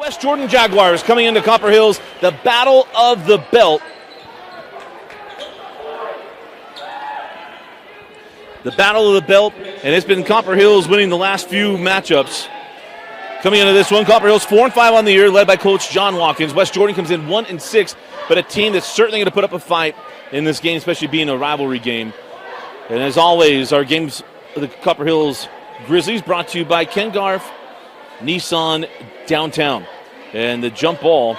West Jordan Jaguars coming into Copper Hills, the Battle of the Belt. The Battle of the Belt, and it's been Copper Hills winning the last few matchups. Coming into this one, Copper Hills 4-5 on the year, led by Coach John Watkins. West Jordan comes in 1-6, but a team that's certainly going to put up a fight in this game, especially being a rivalry game. And as always, our games of the Copper Hills Grizzlies brought to you by Ken Garff, Nissan Downtown. And the jump ball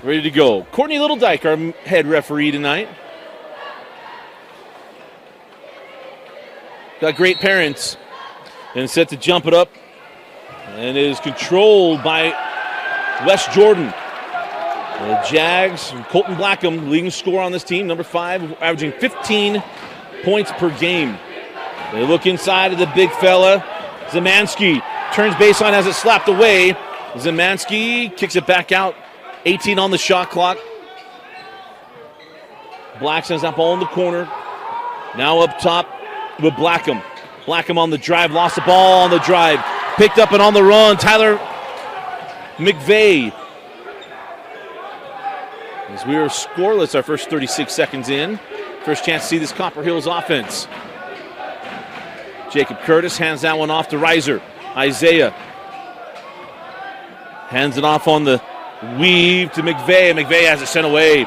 ready to go. Courtney Littledyke, our head referee tonight. Got great parents. And set to jump it up. And it is controlled by West Jordan. The Jags, Colton Blackham, leading scorer on this team, number 5, averaging 15 points per game. They look inside of the big fella. Zemanski turns baseline, has it slapped away. Zemanski kicks it back out. 18 on the shot clock. Black sends that ball in the corner. Now up top with Blackham. Blackham on the drive, lost the ball on the drive. Picked up and on the run, Tyler McVeigh. As we are scoreless our first 36 seconds in. First chance to see this Copper Hills offense. Jacob Curtis hands that one off to Reiser. Isaiah hands it off on the weave to McVeigh. McVeigh has it sent away.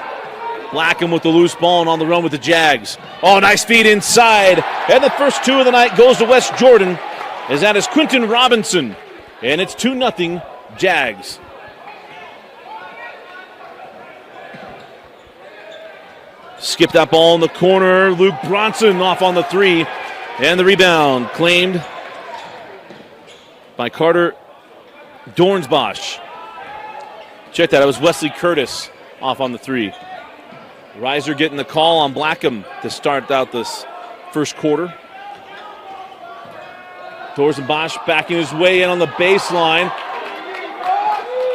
Blackham with the loose ball and on the run with the Jags. Oh, nice feed inside. And the first two of the night goes to West Jordan. As that is Quentin Robinson. And it's 2-0 Jags. Skip that ball in the corner. Luke Bronson off on the 3. And the rebound claimed by Carter Dornsbosch. Check that. It was Wesley Curtis off on the 3. Reiser getting the call on Blackham to start out this first quarter. Dornsbosch backing his way in on the baseline.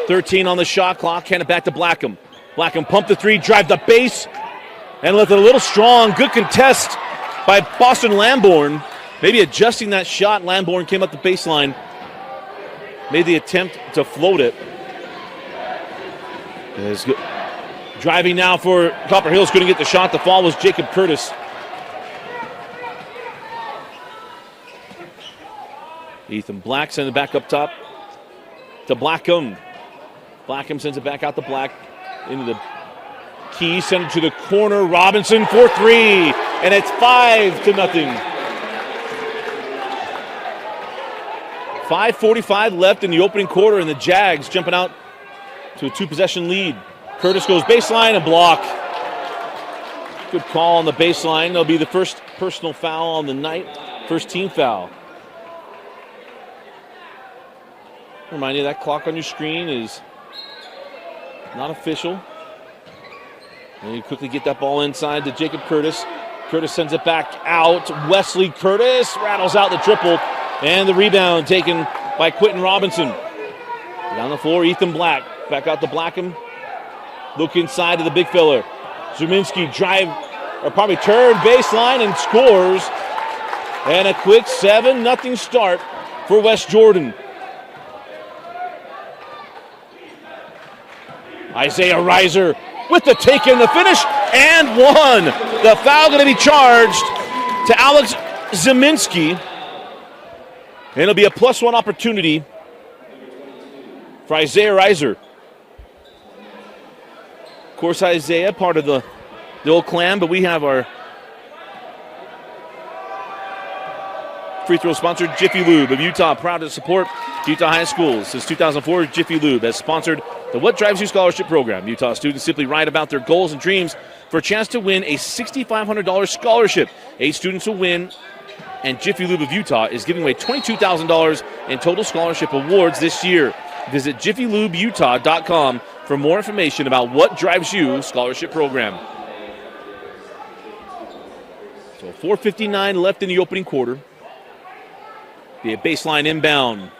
13 on the shot clock. Hand it back to Blackham. Blackham pumped the 3, drive the base, and left it a little strong. Good contest by Boston Lamborn. Maybe adjusting that shot. Lamborn came up the baseline. Made the attempt to float it. Driving now for Copper Hills. Couldn't get the shot. The fall was Jacob Curtis. Ethan Black sends it back up top to Blackham. Blackham sends it back out to Black into the key, send it to the corner. Robinson for 3, and it's 5-0. 5:45 left in the opening quarter, and the Jags jumping out to a 2-possession lead. Curtis goes baseline and block. Good call on the baseline. That'll be the first personal foul on the night, first team foul. Remind you that clock on your screen is not official. And you quickly get that ball inside to Jacob Curtis. Curtis sends it back out. Wesley Curtis rattles out the triple. And the rebound taken by Quentin Robinson. Down the floor, Ethan Black. Back out to Blackham. Look inside to the big fella. Zuminski drive, or probably turn baseline and scores. And a quick 7-0 start for West Jordan. Isaiah Reiser with the take in the finish, and one. The foul going to be charged to Alex Zeminski. And it'll be a +1 opportunity for Isaiah Reiser. Of course, Isaiah, part of the old clan, but we have our free throw sponsor, Jiffy Lube of Utah, proud to support Utah High Schools. Since 2004, Jiffy Lube has sponsored the What Drives You Scholarship Program. Utah students simply write about their goals and dreams for a chance to win a $6,500 scholarship. 8 students will win, and Jiffy Lube of Utah is giving away $22,000 in total scholarship awards this year. Visit jiffylubutah.com for more information about What Drives You Scholarship Program. So 4:59 left in the opening quarter. Be a baseline inbound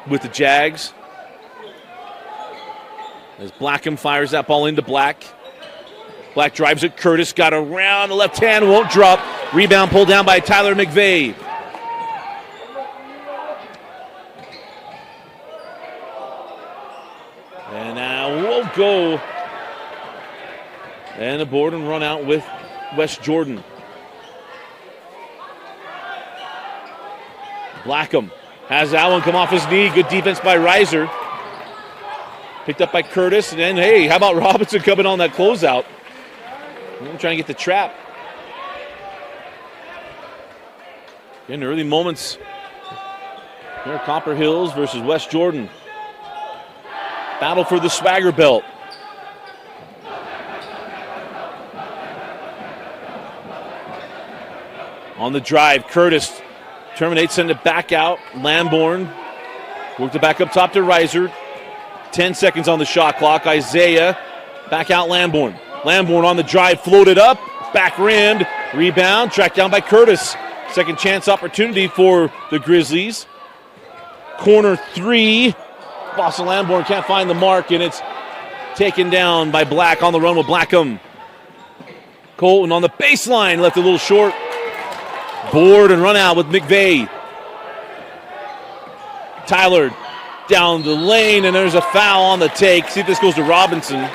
with the Jags. As Blackham fires that ball into Black. Black drives it. Curtis got around the left hand, won't drop. Rebound pulled down by Tyler McVeigh. go. And a board and run out with West Jordan. Blackham has that one come off his knee. Good defense by Reiser. Picked up by Curtis. And then, hey, how about Robinson coming on that closeout? I'm trying to get the trap. In the early moments, here Copper Hills versus West Jordan. Battle for the swagger belt. On the drive, Curtis terminates, send it back out. Lamborn worked it back up top to Reiser. 10 seconds on the shot clock. Isaiah back out Lamborn. Lamborn on the drive, floated up, back rimmed, rebound, tracked down by Curtis. Second chance opportunity for the Grizzlies. Corner three. Boston Lamborn can't find the mark, and it's taken down by Black on the run with Blackham. Colton on the baseline, left a little short. Board and run out with McVeigh. Tyler down the lane, and there's a foul on the take. See if this goes to Robinson.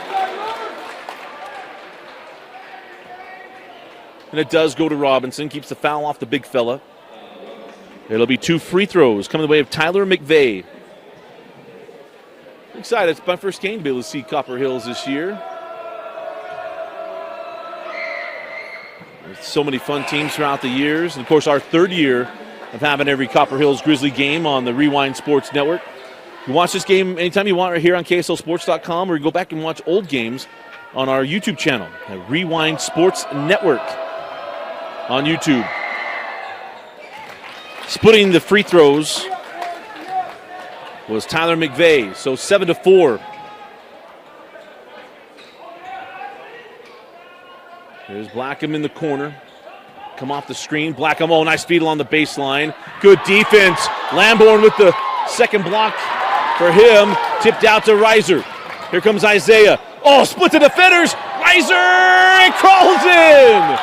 And it does go to Robinson. Keeps the foul off the big fella. It'll be 2 free throws coming the way of Tyler McVeigh. Excited. It's my first game to be able to see Copper Hills this year. There's so many fun teams throughout the years. And, of course, our third year of having every Copper Hills Grizzly game on the Rewind Sports Network. You watch this game anytime you want right here on KSLSports.com, or you go back and watch old games on our YouTube channel, at Rewind Sports Network on YouTube. Splitting the free throws was Tyler McVeigh, so 7-4. There's Blackham in the corner. Come off the screen. Blackham, oh, nice feed along the baseline. Good defense. Lamborn with the second block for him. Tipped out to Reiser. Here comes Isaiah. Oh, split the defenders. Reiser crawls in.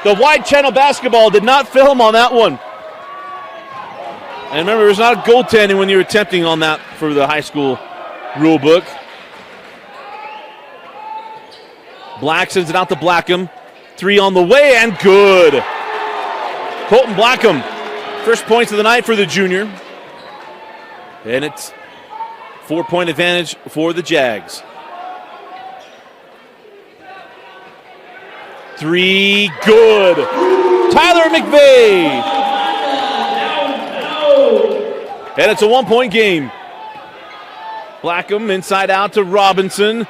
The wide channel basketball did not film on that one. And remember, there's not a goaltending when you're attempting on that for the high school rule book. Black sends it out to Blackham. 3 on the way, and good. Colton Blackham, first points of the night for the junior. And it's 4-point advantage for the Jags. 3, good. Tyler McVeigh. And it's a 1-point game. Blackham inside out to Robinson.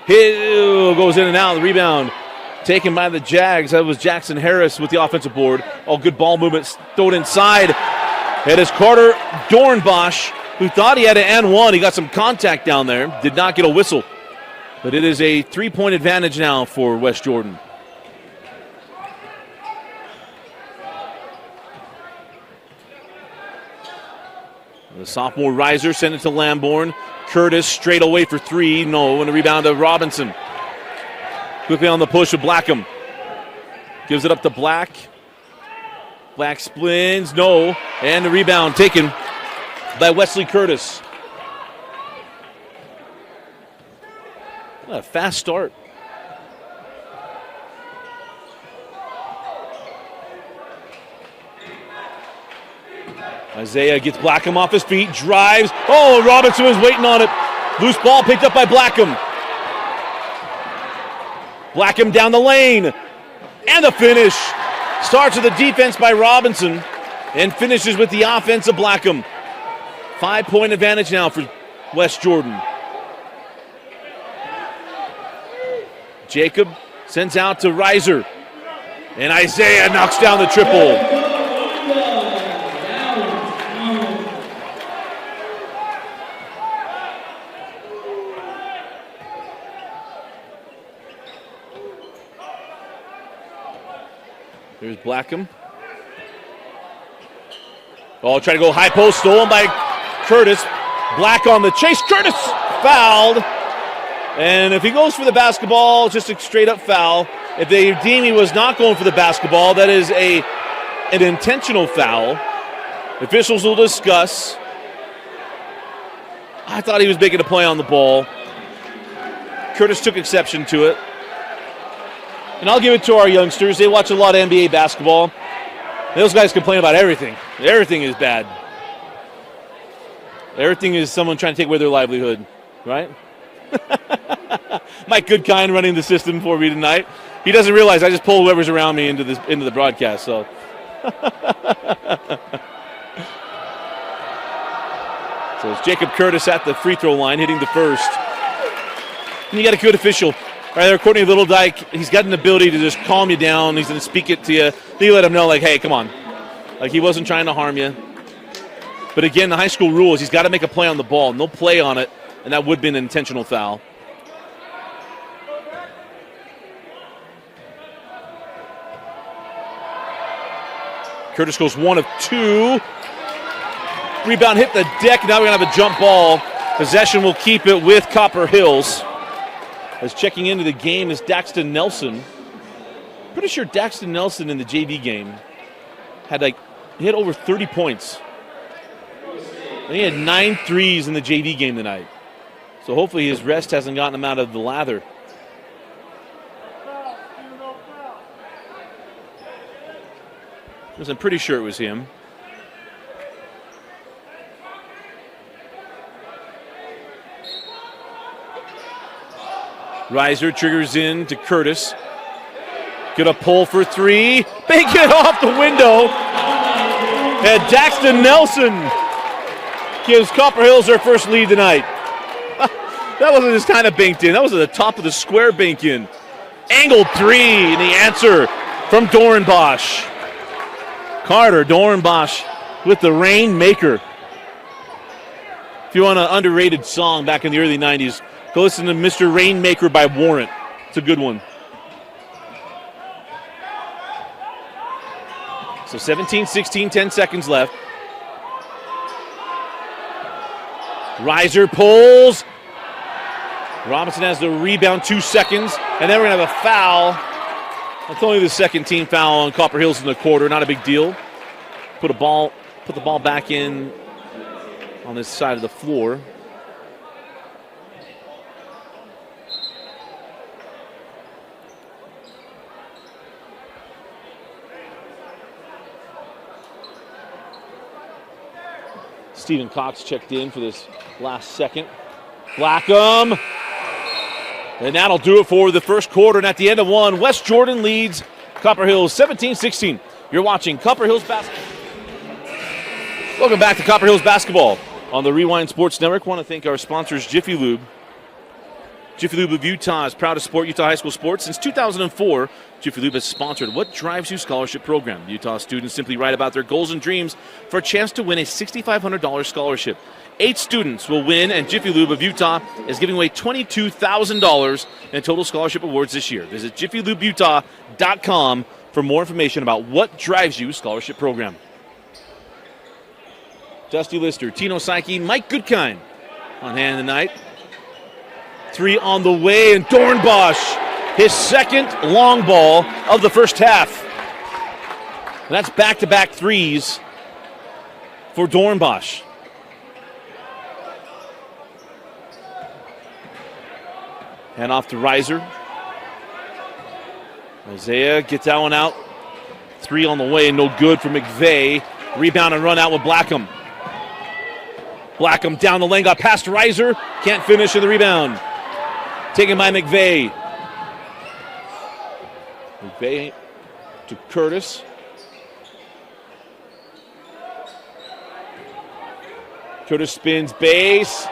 Hill goes in and out. The rebound taken by the Jags. That was Jackson Harris with the offensive board. Oh, good ball movement. Thrown inside. It is Carter Dornbosch, who thought he had an and one. He got some contact down there. Did not get a whistle. But it is a 3-point advantage now for West Jordan. The sophomore Reiser sent it to Lamborn. Curtis straight away for 3. No, and the rebound to Robinson. Quickly on the push of Blackham. Gives it up to Black. Black splins. No. And the rebound taken by Wesley Curtis. What a fast start. Isaiah gets Blackham off his feet, drives. Oh, Robinson was waiting on it. Loose ball picked up by Blackham. Blackham down the lane. And the finish. Starts with the defense by Robinson and finishes with the offense of Blackham. 5-point advantage now for West Jordan. Jacob sends out to Reiser. And Isaiah knocks down the triple. Here's Blackham. Oh, try to go high post, stolen by Curtis. Black on the chase. Curtis fouled. And if he goes for the basketball, just a straight up foul. If they deem he was not going for the basketball, that is an intentional foul. Officials will discuss. I thought he was making a play on the ball. Curtis took exception to it. And I'll give it to our youngsters. They watch a lot of NBA basketball. Those guys complain about everything. Everything is bad. Everything is someone trying to take away their livelihood, right? Mike Goodkind running the system for me tonight. He doesn't realize I just pull whoever's around me into the broadcast. So, so it's Jacob Curtis at the free throw line, hitting the first. And you got a good official right there, Courtney Littledyke. He's got an ability to just calm you down. He's going to speak it to you. He let him know, like, hey, come on. Like, he wasn't trying to harm you. But again, the high school rule is he's got to make a play on the ball. No play on it, and that would be an intentional foul. Curtis goes 1 of 2. Rebound hit the deck. Now we're going to have a jump ball. Possession will keep it with Copper Hills. As checking into the game is Daxton Nelson. Pretty sure Daxton Nelson in the JV game hit over 30 points. And he had 9 threes in the JV game tonight. So hopefully his rest hasn't gotten him out of the lather. Because I'm pretty sure it was him. Reiser triggers in to Curtis. Gonna pull for 3. Bank it off the window. And Daxton Nelson gives Copper Hills their first lead tonight. That wasn't just kind of banked in. That was at the top of the square bank in. Angled 3, and the answer from Dorenbosch. Carter Dorenbosch with the Rainmaker. If you want an underrated song back in the early 90s, go listen to Mr. Rainmaker by Warrant. It's a good one. So 17-16, 10 seconds left. Reiser pulls. Robinson has the rebound, 2 seconds. And then we're going to have a foul. That's only the second team foul on Copper Hills in the quarter. Not a big deal. Put the ball back in on this side of the floor. Stephen Cox checked in for this last second. Blackham. And that'll do it for the first quarter. And at the end of one, West Jordan leads Copper Hills 17-16. You're watching Copper Hills basketball. Welcome back to Copper Hills basketball on the Rewind Sports Network. I want to thank our sponsors, Jiffy Lube. Jiffy Lube of Utah is proud to support Utah high school sports. Since 2004, Jiffy Lube has sponsored What Drives You Scholarship Program. Utah students simply write about their goals and dreams for a chance to win a $6,500 scholarship. 8 students will win, and Jiffy Lube of Utah is giving away $22,000 in total scholarship awards this year. Visit jiffylubeutah.com for more information about What Drives You Scholarship Program. Dusty Lister, Tino Psyche, Mike Goodkind on hand tonight. 3 on the way, and Dorenbosch, his second long ball of the first half. And that's back-to-back threes for Dorenbosch. Hand off to Reiser. Isaiah gets that one out. 3 on the way, no good for McVeigh. Rebound and run out with Blackham. Blackham down the lane, got past Reiser. Can't finish in the rebound. Taken by McVeigh. McVeigh to Curtis. Curtis spins base.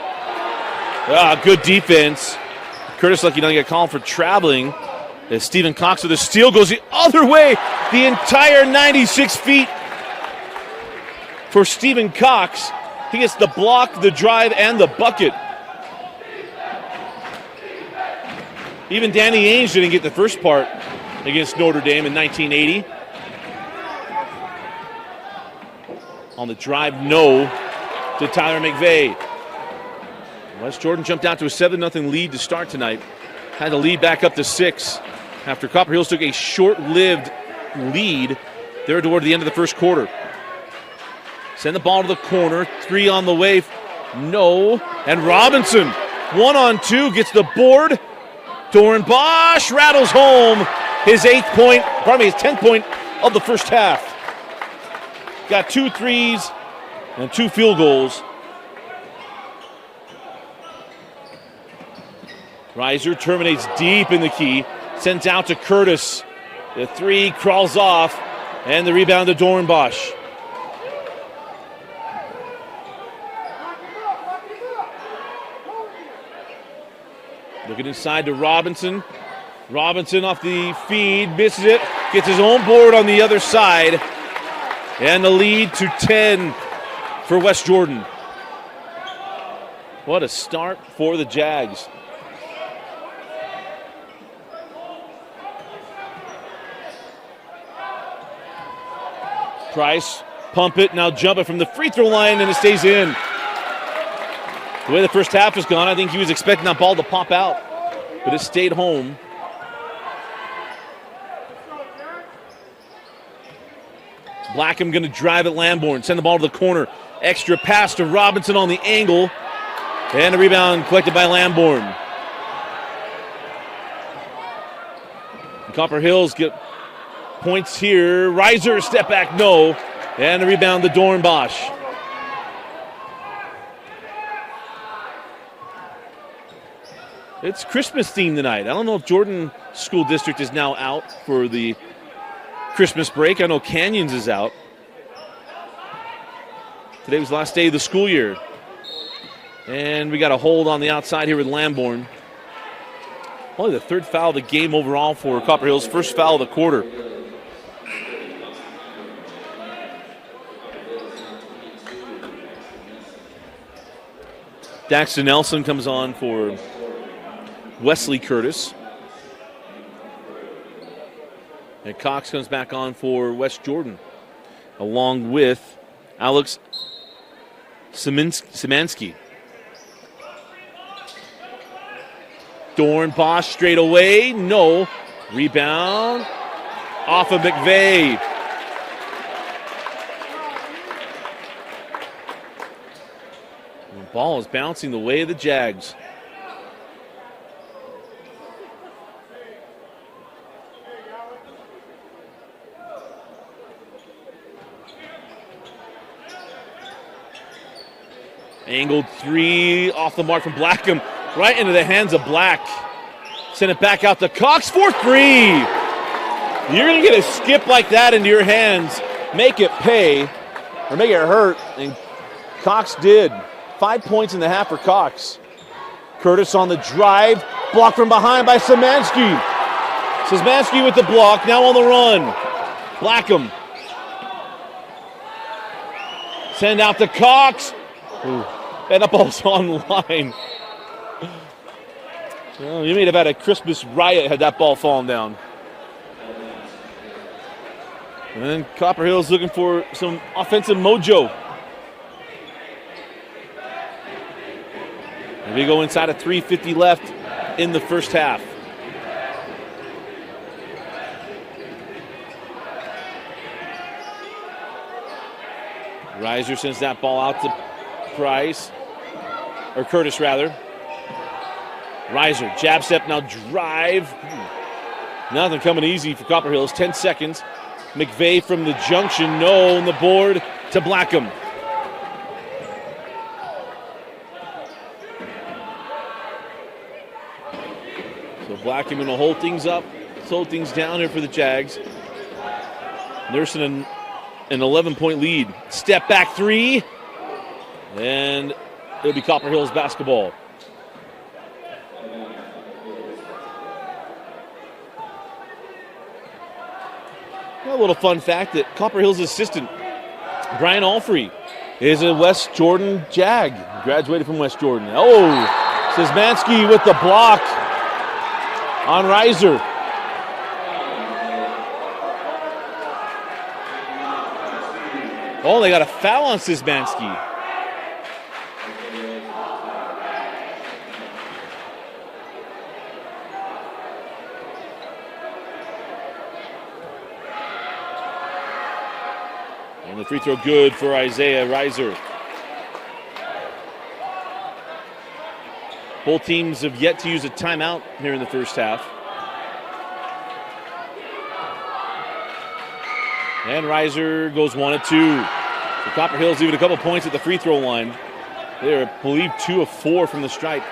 Good defense. Curtis lucky not get called for traveling. As Stephen Cox with the steal goes the other way. The entire 96 feet for Stephen Cox. He gets the block, the drive, and the bucket. Even Danny Ainge didn't get the first part against Notre Dame in 1980. On the drive, no, to Tyler McVeigh. West Jordan jumped out to a 7-0 lead to start tonight. Had to lead back up to 6 after Copper Hills took a short-lived lead there toward the end of the first quarter. Send the ball to the corner. 3 on the way No. And Robinson, 1-on-2, gets the board. Dornbosch rattles home his 10th point of the first half. Got 2 threes and 2 field goals. Reiser terminates deep in the key, sends out to Curtis. The 3 crawls off, and the rebound to Dornbosch. Looking inside to Robinson. Robinson off the feed, misses it, gets his own board on the other side, and the lead to 10 for West Jordan. What a start for the Jags. Price, pump it, now jump it from the free throw line, and it stays in. The way the first half has gone, I think he was expecting that ball to pop out, but it stayed home. Blackham going to drive at Lamborn, send the ball to the corner. Extra pass to Robinson on the angle, and a rebound collected by Lamborn. And Copper Hills get points here. Reiser, step back, no. And the rebound to Dornbosch. It's Christmas theme tonight. I don't know if Jordan School District is now out for the Christmas break. I know Canyons is out. Today was the last day of the school year. And we got a hold on the outside here with Lamborn. Only the 3rd foul of the game overall for Copper Hills. First foul of the quarter. Daxton Nelson comes on for Wesley Curtis. And Cox comes back on for West Jordan, along with Alex Szymanski. Dornbosch straight away, no. Rebound off of McVeigh. The ball is bouncing the way of the Jags. Angled 3 off the mark from Blackham, right into the hands of Black. Send it back out to Cox for 3. You're going to get a skip like that into your hands, make it pay, or make it hurt, and Cox did. 5 points in the half for Cox. Curtis on the drive, blocked from behind by Szymanski. Szymanski with the block, now on the run. Blackham. Send out to Cox. Ooh. And that ball's online. Well, you may have had a Christmas riot had that ball fallen down. And then Copper Hills looking for some offensive mojo. And we go inside of 3:50 left in the first half. Reiser sends that ball out to Price, or Curtis rather. Reiser, jab step, now drive. Nothing coming easy for Copper Hills. 10 seconds. McVeigh from the junction, no, on the board to Blackham. So Blackham going to hold things up, slow things down here for the Jags. Nursing an 11-point lead. Step back 3. And it'll be Copper Hills basketball. A little fun fact that Copper Hills assistant Brian Alfrey is a West Jordan Jag. Graduated from West Jordan. Oh, Szymanski with the block on Reiser. Oh, they got a foul on Szymanski. And the free throw good for Isaiah Reiser. Both teams have yet to use a timeout here in the first half. And Reiser goes 1 of 2. So Copper Hills even a couple points at the free throw line. They're, I believe, 2 of 4 from the stripe.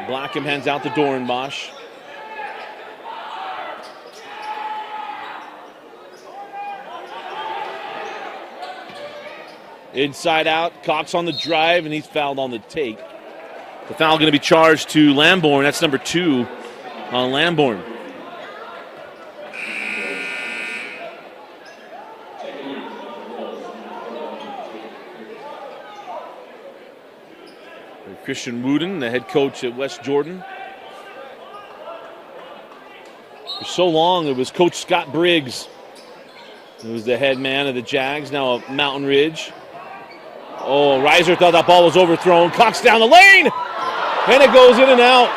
Blackham hands out to Dorenbosch. Inside out, Cox on the drive, and he's fouled on the take. The foul going to be charged to Lamborn. That's number 2 on Lamborn. Christian Wooden, the head coach at West Jordan. For so long, it was Coach Scott Briggs who was the head man of the Jags, now at Mountain Ridge. Oh, Reiser thought that ball was overthrown. Cox down the lane, and it goes in and out.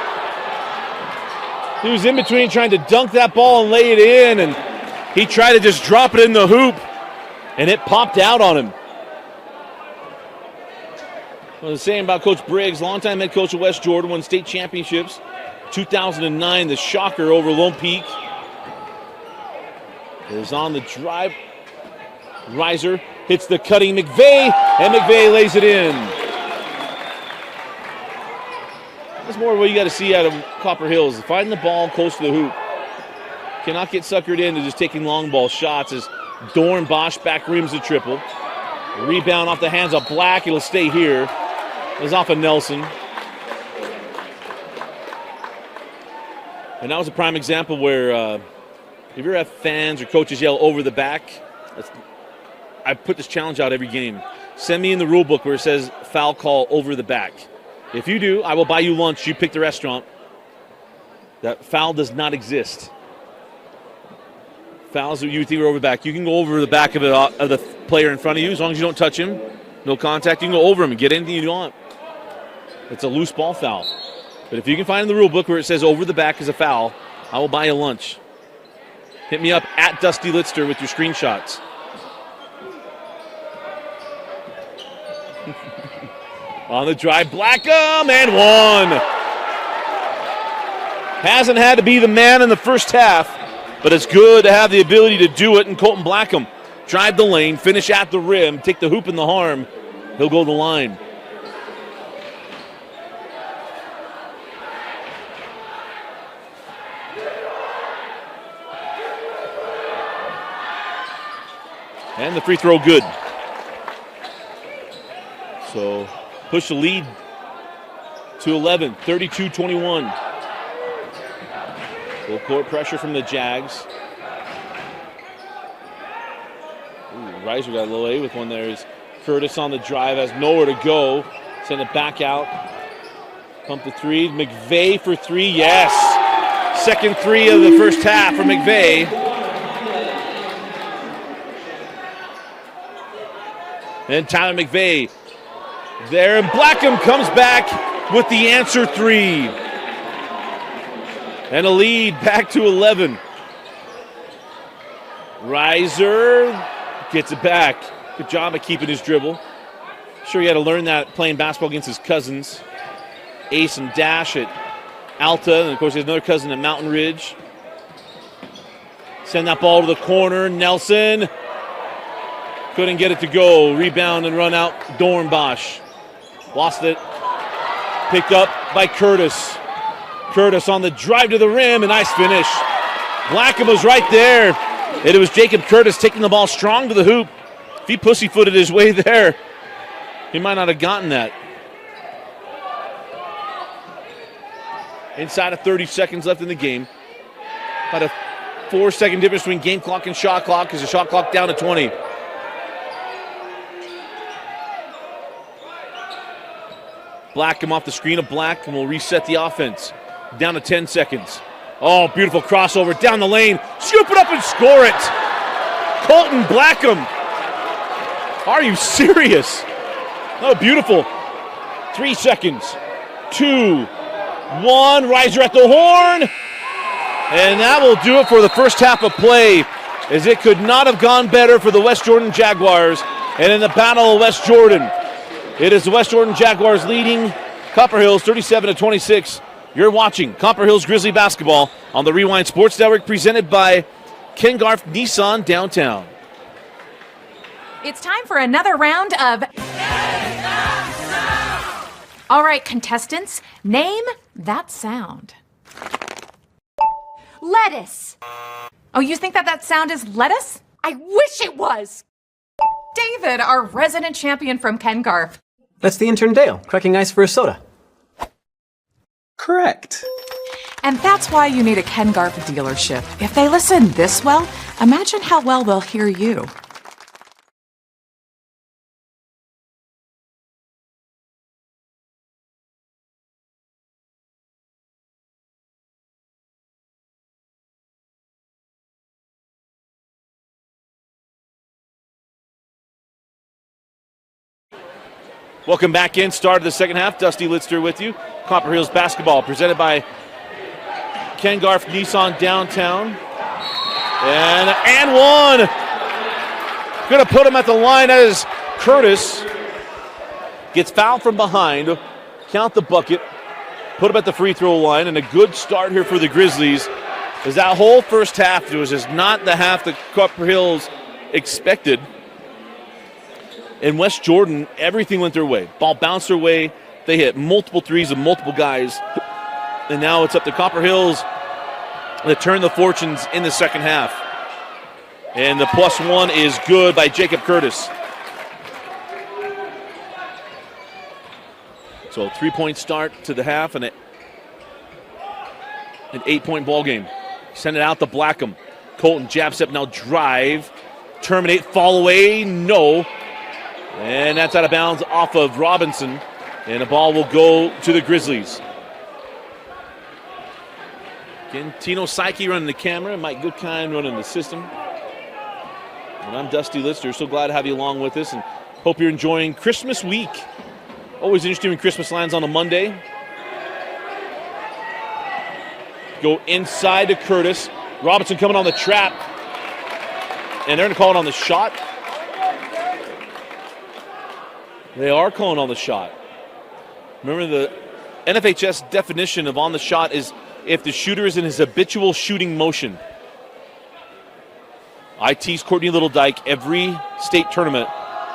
He was in between trying to dunk that ball and lay it in, and he tried to just drop it in the hoop, and it popped out on him. Well, the same about Coach Briggs, longtime head coach of West Jordan, won state championships. 2009, the shocker over Lone Peak. Is on the drive. Reiser hits the cutting McVeigh, and McVeigh lays it in. That's more of what you got to see out of Copper Hills. Finding the ball close to the hoop. Cannot get suckered into just taking long ball shots as Dorenbosch back rims the triple. Rebound off the hands of Black. It'll stay here. It was off of Nelson. And that was a prime example where if you ever have fans or coaches yell over the back, I put this challenge out every game. Send me in the rule book where it says foul call over the back. If you do, I will buy you lunch. You pick the restaurant. That foul does not exist. Fouls that you think are over the back. You can go over the back of the player in front of you as long as you don't touch him. No contact. You can go over him and get anything you want. It's a loose ball foul. But if you can find in the rule book where it says over the back is a foul, I will buy you lunch. Hit me up at Dusty Litster with your screenshots. On the drive, Blackham, and one. Hasn't had to be the man in the first half, but it's good to have the ability to do it. And Colton Blackham drive the lane, finish at the rim, take the hoop in the harm. He'll go to the line. And the free throw good. So push the lead to 11, 32-21. Full court pressure from the Jags. Reiser got a little A with one there. Is Curtis on the drive, has nowhere to go. Send it back out. Pump the three. McVeigh for three, yes. Second three of the first half for McVeigh. And Tyler McVeigh there, and Blackham comes back with the answer three. And a lead back to 11. Reiser gets it back. Good job of keeping his dribble. Sure, he had to learn that playing basketball against his cousins. Ace and Dash at Alta, and of course he has another cousin at Mountain Ridge. Send that ball to the corner. Nelson couldn't get it to go. Rebound and run out. Dorenbosch lost it. Picked up by Curtis. Curtis on the drive to the rim, and nice finish. Blackham was right there. And it was Jacob Curtis taking the ball strong to the hoop. If he pussyfooted his way there, he might not have gotten that. Inside of 30 seconds left in the game. About a 4-second difference between game clock and shot clock because the shot clock down to 20. Blackham off the screen of Black, and will reset the offense. Down to 10 seconds. Oh, beautiful crossover down the lane. Scoop it up and score it. Colton Blackham. Are you serious? Oh, beautiful. 3 seconds. 2, 1. Reiser at the horn. And that will do it for the first half of play, as it could not have gone better for the West Jordan Jaguars. And in the Battle of West Jordan, It is the West Jordan Jaguars leading Copper Hills 37-26. You're watching Copper Hills Grizzly basketball on the Rewind Sports Network, presented by Ken Garff Nissan Downtown. It's time for another round of... All right, contestants, name that sound. Lettuce. Oh, you think that sound is lettuce? I wish it was. David, our resident champion from Ken Garff. That's the intern Dale, cracking ice for a soda. Correct. And that's why you need a Ken Garff dealership. If they listen this well, imagine how well they'll hear you. Welcome back in. Start of the second half. Dusty Litster with you. Copper Hills basketball presented by Ken Garff Nissan Downtown. And one. Going to put him at the line as Curtis gets fouled from behind. Count the bucket. Put him at the free throw line. And a good start here for the Grizzlies, as that whole first half was just not the half that Copper Hills expected. In West Jordan, everything went their way. Ball bounced their way. They hit multiple threes of multiple guys. And now it's up to Copper Hills to turn the fortunes in the second half. And the +1 is good by Jacob Curtis. So a 3-point start to the half and an 8-point ball game. Send it out to Blackham. Colton jab step, now drive. Terminate, fall away, no. And that's out of bounds off of Robinson. And the ball will go to the Grizzlies. Again, Tino Psyche running the camera. Mike Goodkind running the system. And I'm Dusty Litster. So glad to have you along with us. And hope you're enjoying Christmas week. Always interesting when Christmas lands on a Monday. Go inside to Curtis. Robinson coming on the trap. And they're going to call it on the shot. They are calling on the shot. Remember, the NFHS definition of on the shot is if the shooter is in his habitual shooting motion. I tease Courtney Littledyke every state tournament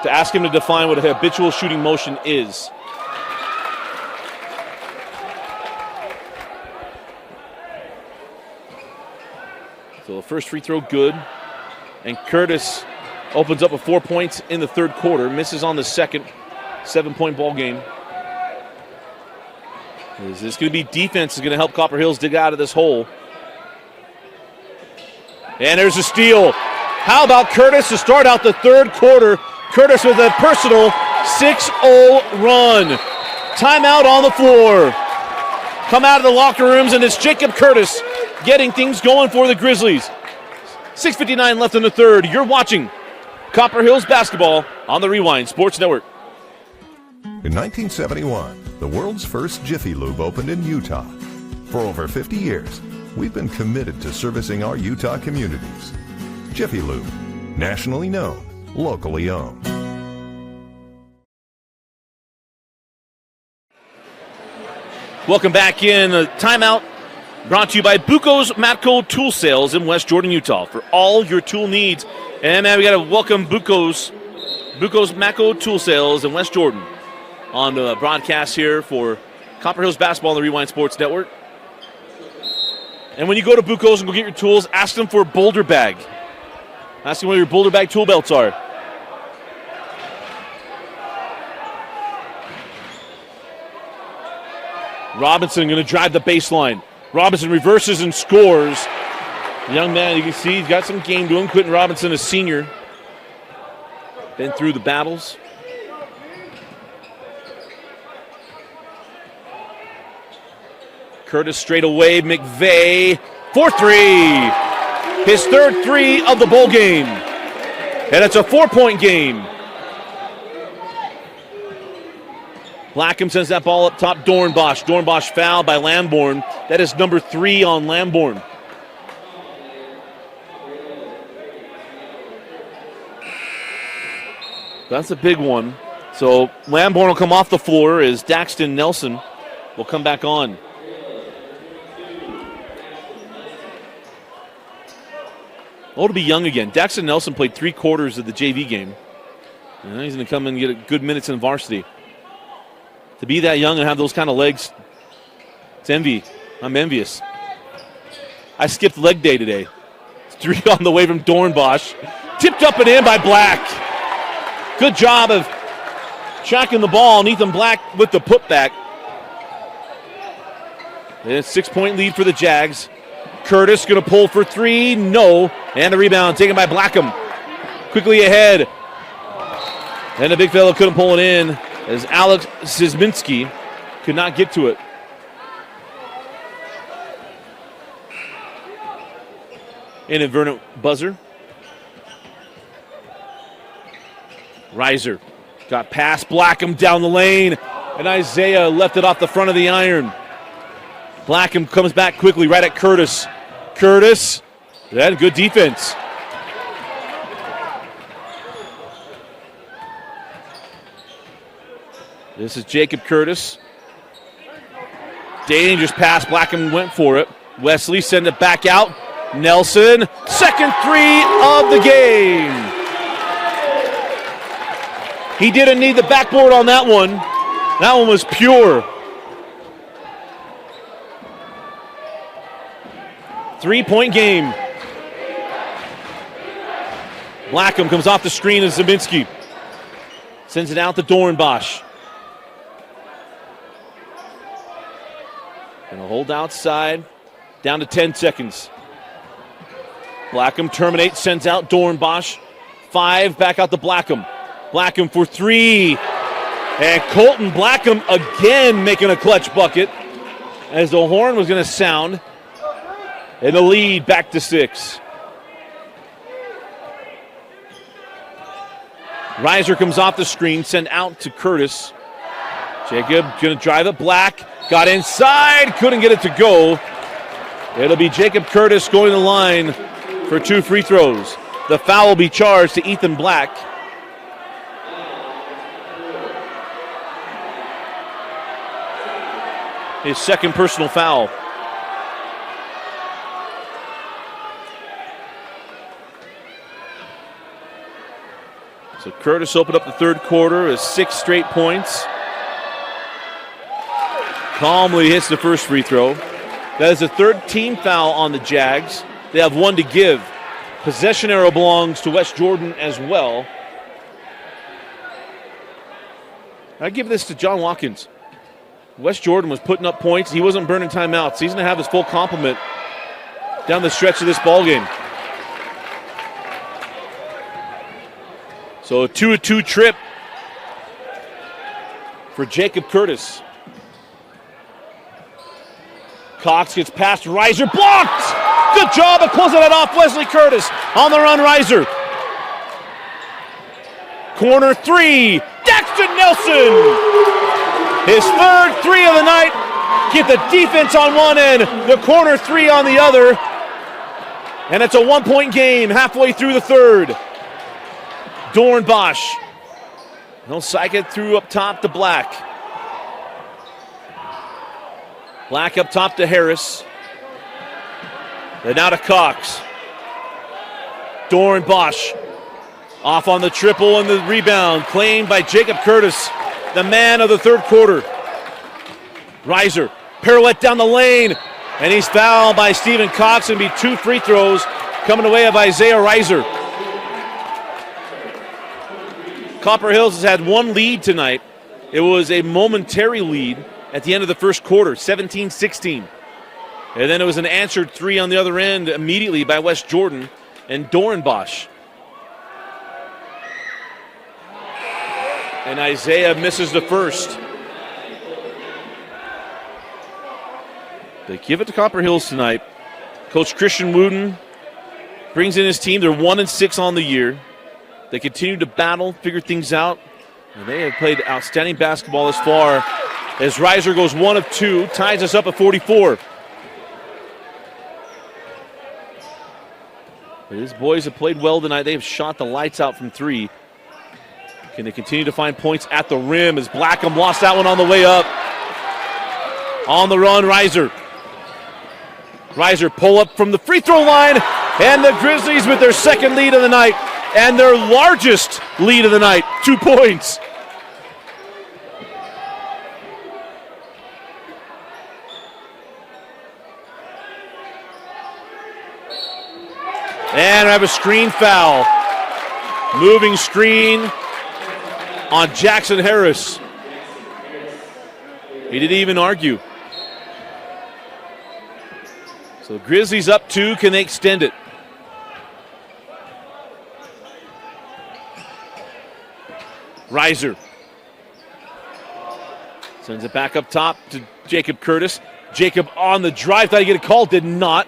to ask him to define what a habitual shooting motion is. So the first free throw good. And Curtis opens up with 4 points in the third quarter. Misses on the second. 7-point ball game. Is this going to be defense is going to help Copper Hills dig out of this hole? And there's a steal. How about Curtis to start out the third quarter? Curtis with a personal 6-0 run. Timeout on the floor. Come out of the locker rooms, and it's Jacob Curtis getting things going for the Grizzlies. 6:59 left in the third. You're watching Copper Hills basketball on the Rewind Sports Network. In 1971, the world's first Jiffy Lube opened in Utah. For over 50 years, we've been committed to servicing our Utah communities. Jiffy Lube, nationally known, locally owned. Welcome back in. A timeout brought to you by Buco's Matco Tool Sales in West Jordan, Utah, for all your tool needs. And man, we got to welcome Buco's Matco Tool Sales in West Jordan on the broadcast here for Copper Hills basketball on the Rewind Sports Network. And when you go to Buco's and go get your tools, ask them for a boulder bag. Ask them where your boulder bag tool belts are. Robinson going to drive the baseline. Robinson reverses and scores. The young man, you can see he's got some game to him. Quentin Robinson, a senior. Been through the battles. Curtis straight away. McVeigh for three. His third three of the bowl game. And it's a 4-point game. Blackham sends that ball up top. Dornbosch. Dornbosch fouled by Lamborn. That is number 3 on Lamborn. That's a big one. So Lamborn will come off the floor as Daxton Nelson will come back on. Oh, to be young again. Daxton Nelson played 3 quarters of the JV game. And he's going to come and get good minutes in varsity. To be that young and have those kind of legs, it's envy. I'm envious. I skipped leg day today. 3 on the way from Dornbosch. Tipped up and in by Black. Good job of tracking the ball, and Ethan Black with the putback. It's a 6-point lead for the Jags. Curtis going to pull for 3. No. And the rebound taken by Blackham. Quickly ahead. And the big fellow couldn't pull it in as Alex Szyminski could not get to it. Inadvertent buzzer. Reiser got past Blackham down the lane, and Isaiah left it off the front of the iron. Blackham comes back quickly right at Curtis. Curtis, and good defense. This is Jacob Curtis. Dangerous pass. Blackham went for it. Wesley send it back out. Nelson, second 3 of the game. He didn't need the backboard on that one. That one was pure. 3-point game. Blackham comes off the screen as Zabinski. Sends it out to Dornbosch. Gonna hold outside. Down to 10 seconds. Blackham terminates, sends out Dornbosch. 5, back out to Blackham. Blackham for 3. And Colton Blackham again making a clutch bucket as the horn was going to sound. And the lead back to 6. Reiser comes off the screen, sent out to Curtis. Jacob going to drive it. Black got inside, couldn't get it to go. It'll be Jacob Curtis going to the line for 2 free throws. The foul will be charged to Ethan Black. His second personal foul. So Curtis opened up the third quarter as 6 straight points. Calmly hits the first free throw. That is the 3rd team foul on the Jags. They have 1 to give. Possession arrow belongs to West Jordan as well. I give this to John Watkins. West Jordan was putting up points. He wasn't burning timeouts. He's going to have his full complement down the stretch of this ball game. So a 2-2 trip for Jacob Curtis. Cox gets past Reiser, blocked! Good job of closing it off. Wesley Curtis on the run. Reiser. Corner 3, Daxton Nelson! His 3rd 3 of the night. Get the defense on one end, the corner 3 on the other. And it's a 1-point game halfway through the 3rd. Dornbosch. He'll psych it through up top to Black. Black up top to Harris. Then out to Cox. Dornbosch off on the triple and the rebound claimed by Jacob Curtis, the man of the 3rd quarter. Reiser, pirouette down the lane, and he's fouled by Stephen Cox, and be 2 free throws coming away of Isaiah Reiser. Copper Hills has had 1 lead tonight. It was a momentary lead at the end of the first quarter, 17-16. And then it was an answered 3 on the other end immediately by West Jordan and Dornbosch. And Isaiah misses the first. They give it to Copper Hills tonight. Coach Christian Wooden brings in his team. They're 1-6 on the year. They continue to battle, figure things out. And they have played outstanding basketball this far as Reiser goes 1 of 2, ties us up at 44. But his boys have played well tonight. They have shot the lights out from 3. Can they continue to find points at the rim as Blackham lost that one on the way up? On the run, Reiser. Reiser pull up from the free throw line, and the Grizzlies with their second lead of the night and their largest lead of the night, 2 points. And I have a screen foul. Moving screen on Jackson Harris. He didn't even argue. So Grizzlies up 2. Can they extend it? Reiser sends it back up top to Jacob Curtis. Jacob on the drive. Thought he'd get a call. Did not.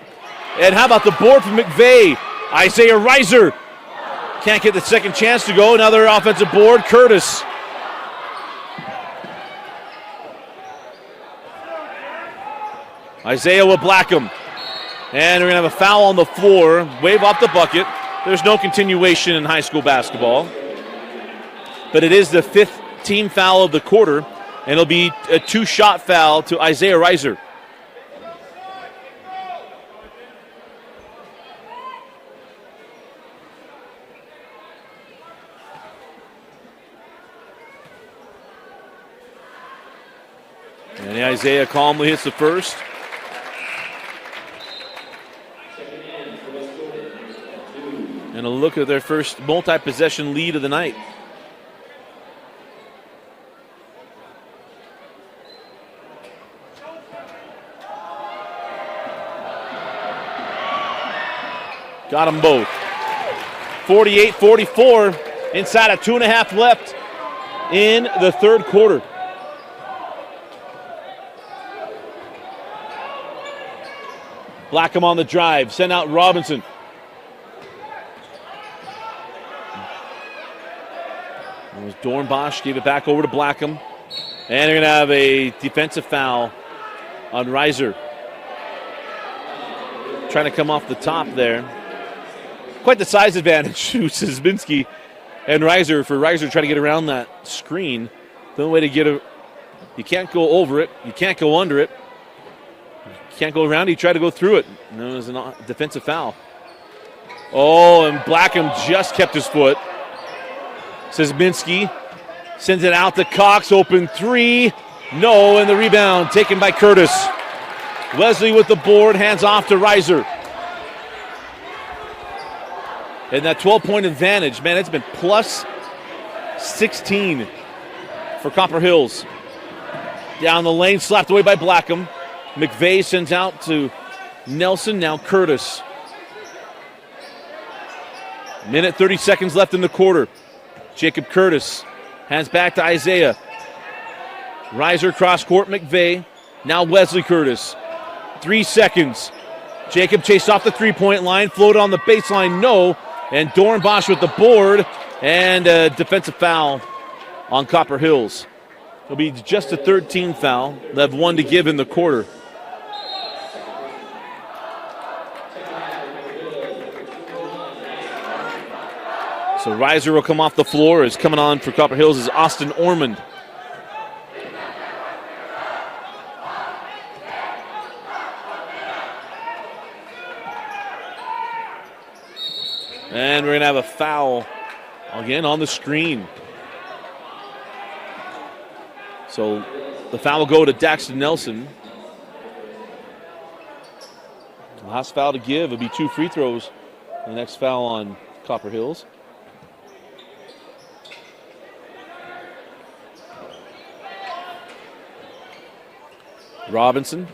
And how about the board from McVeigh? Isaiah Reiser can't get the second chance to go. Another offensive board. Curtis. Isaiah with Blackham. And we're going to have a foul on the floor. Wave off the bucket. There's no continuation in high school basketball. But it is the 5th team foul of the quarter. And it'll be a 2-shot foul to Isaiah Reiser. And Isaiah calmly hits the first. And a look at their first multi-possession lead of the night. Got them both. 48-44. Inside of 2.5 left in the third quarter. Blackham on the drive. Send out Robinson. It was Dornbosch. Gave it back over to Blackham. And they're going to have a defensive foul on Reiser. Trying to come off the top there. Quite the size advantage to Szymanski and Reiser. For Reiser trying to get around that screen. The only way to get it, you can't go over it. You can't go under it. Can't go around. He tried to go through it. No, it was a defensive foul. Oh, and Blackham just kept his foot. Szymanski sends it out to Cox. Open 3. No, and the rebound taken by Curtis. Wesley with the board. Hands off to Reiser. And that 12-point advantage, man, it's been plus 16 for Copper Hills. Down the lane, slapped away by Blackham. McVeigh sends out to Nelson, now Curtis. Minute 30 seconds left in the quarter. Jacob Curtis hands back to Isaiah. Reiser cross court, McVeigh. Now Wesley Curtis. 3 seconds. Jacob chased off the three-point line, floated on the baseline, no. And Dornbosch with the board and a defensive foul on Copper Hills. It'll be just a 13 foul. They'll have 1 to give in the quarter. So Reiser will come off the floor. As coming on for Copper Hills is Austin Ormond. And we're going to have a foul again on the screen. So the foul will go to Daxton Nelson. The last foul to give will be 2 free throws. The next foul on Copper Hills. Robinson.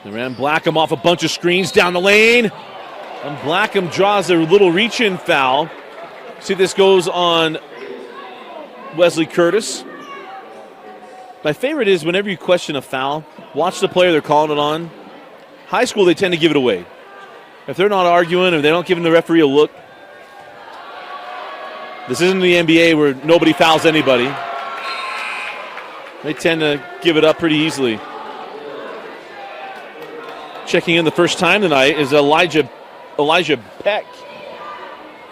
They ran Blackham off a bunch of screens down the lane. And Blackham draws a little reach-in foul. See, this goes on Wesley Curtis. My favorite is whenever you question a foul, watch the player they're calling it on. High school, they tend to give it away. If they're not arguing or they don't give the referee a look, this isn't the NBA where nobody fouls anybody. They tend to give it up pretty easily. Checking in the first time tonight is Elijah Peck.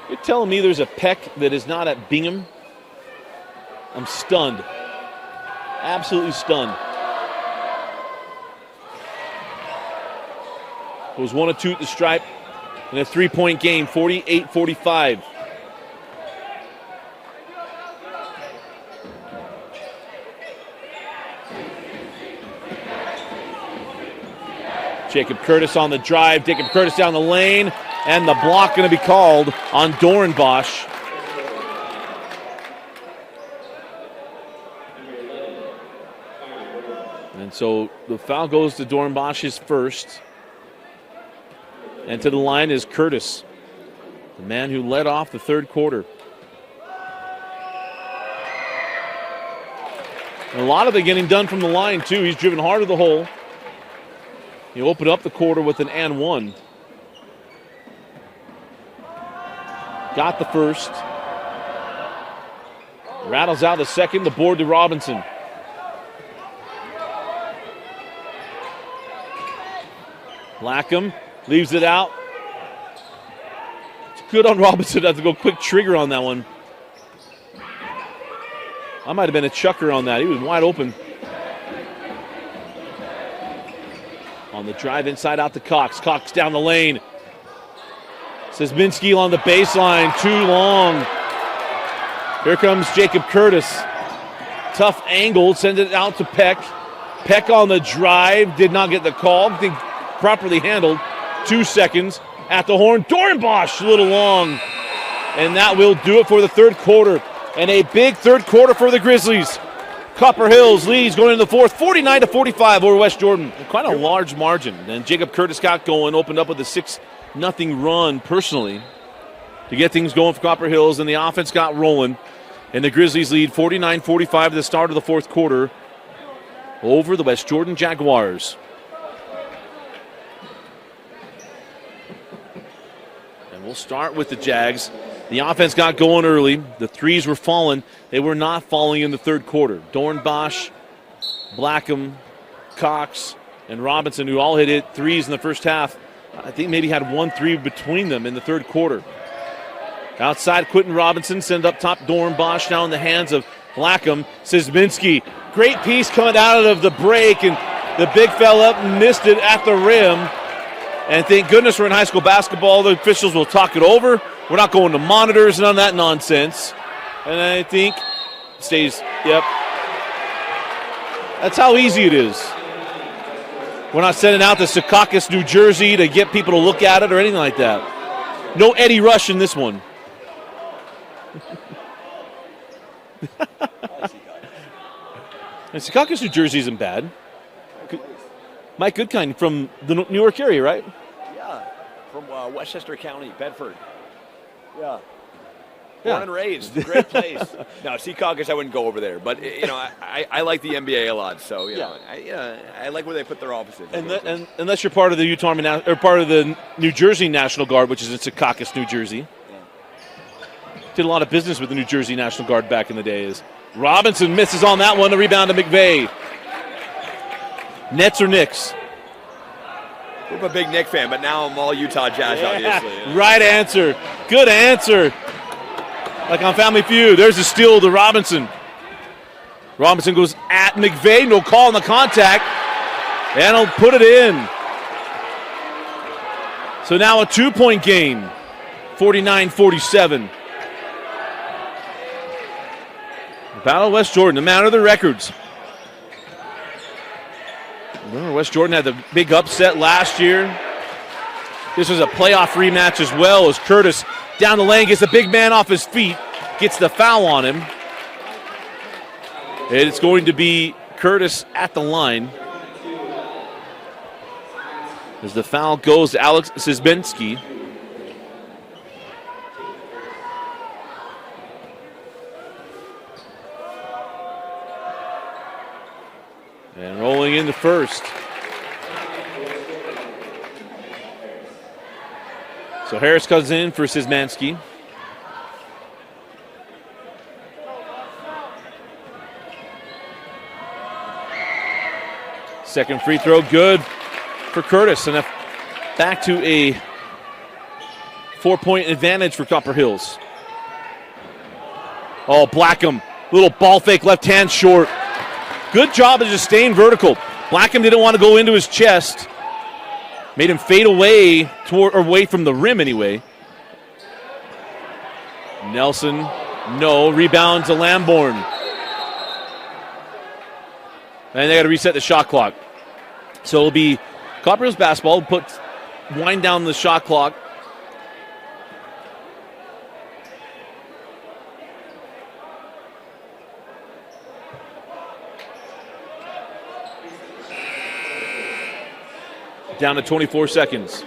You're telling me there's a Peck that is not at Bingham? I'm stunned. Absolutely stunned. It was 1 of 2 at the stripe in a 3-point game, 48-45. Jacob Curtis on the drive. Jacob Curtis down the lane. And the block going to be called on Dorenbosch. And so the foul goes to Dorenbosch, his first. And to the line is Curtis, the man who led off the third quarter. And a lot of it getting done from the line, too. He's driven hard to the hole. He opened up the quarter with an and one. Got the first. Rattles out the second. The board to Robinson. Blackham leaves it out. It's good on Robinson to have to go quick trigger on that one. I might have been a chucker on that. He was wide open. On the drive inside out to Cox. Cox down the lane. Szymanski on the baseline. Too long. Here comes Jacob Curtis. Tough angle. Sends it out to Peck. Peck on the drive. Did not get the call. I think properly handled. 2 seconds at the horn. Dorenbosch a little long. And that will do it for the third quarter. And a big third quarter for the Grizzlies. Copper Hills leads going into the fourth, 49-45 over West Jordan. Quite a large margin. And Jacob Curtis got going, opened up with a 6-0 run personally to get things going for Copper Hills, and the offense got rolling. And the Grizzlies lead 49-45 at the start of the fourth quarter over the West Jordan Jaguars. And we'll start with the Jags. The offense got going early. The threes were falling. They were not falling in the third quarter. Dorenbosch, Blackham, Cox, and Robinson, who all hit threes in the first half, I think maybe had 1 3 between them in the third quarter. Outside, Quentin Robinson sent up top. Dorenbosch now in the hands of Blackham. Szymanski, great piece coming out of the break, and the big fella missed it at the rim. And thank goodness we're in high school basketball. The officials will talk it over. We're not going to monitors, none of that nonsense. And I think stays, yep. That's how easy it is. We're not sending out to Secaucus, New Jersey to get people to look at it or anything like that. No Eddie Rush in this one. And Secaucus, New Jersey isn't bad. Mike Goodkind from the Newark area, right? Yeah, from Westchester County, Bedford. Yeah. Born and raised. Great place. No, Secaucus, I wouldn't go over there. But, you know, I like the NBA a lot. So, you know, I like where they put their offices. And unless you're part of the Utah Army, or part of the New Jersey National Guard, which is in Secaucus, New Jersey. Yeah. Did a lot of business with the New Jersey National Guard back in the days. Robinson misses on that one. The rebound to McVeigh. Nets or Knicks? I'm a big Knick fan, but now I'm all Utah Jazz, obviously. Yeah. Right answer. Good answer. Like on Family Feud, there's a steal to Robinson. Robinson goes at McVeigh, no call on the contact, and he'll put it in. So now a 2-point game, 49-47. Battle of West Jordan, no matter the records. Remember, West Jordan had the big upset last year. This was a playoff rematch as well, as Curtis down the lane gets the big man off his feet, gets the foul on him. And it's going to be Curtis at the line. As the foul goes to Alex Szymanski. And rolling into first. So Harris comes in for Szymanski. Second free throw, good for Curtis. And back to a 4-point advantage for Copper Hills. Oh, Blackham. Little ball fake, left hand short. Good job of just staying vertical. Blackham didn't want to go into his chest. Made him fade away, away from the rim anyway. Nelson, no. Rebound to Lamborn. And they got to reset the shot clock. So it'll be Copper Hills basketball. Wind down the shot clock. Down to 24 seconds.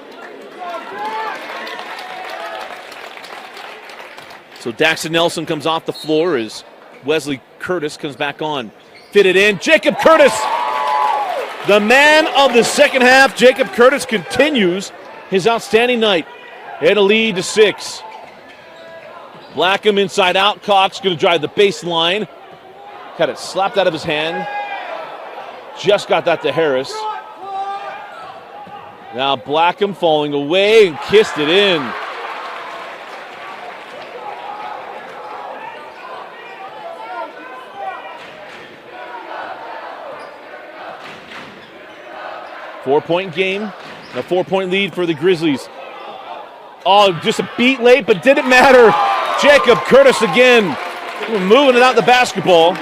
So Daxton Nelson comes off the floor as Wesley Curtis comes back on. Fitted in. Jacob Curtis, the man of the second half. Jacob Curtis continues his outstanding night. And a lead to 6. Blackham inside out. Cox going to drive the baseline. Got it slapped out of his hand. Just got that to Harris. Now Blackham falling away and kissed it in. Four-point game, a 4-point lead for the Grizzlies. Oh, just a beat late, but didn't matter. Jacob Curtis again, moving it out the basketball.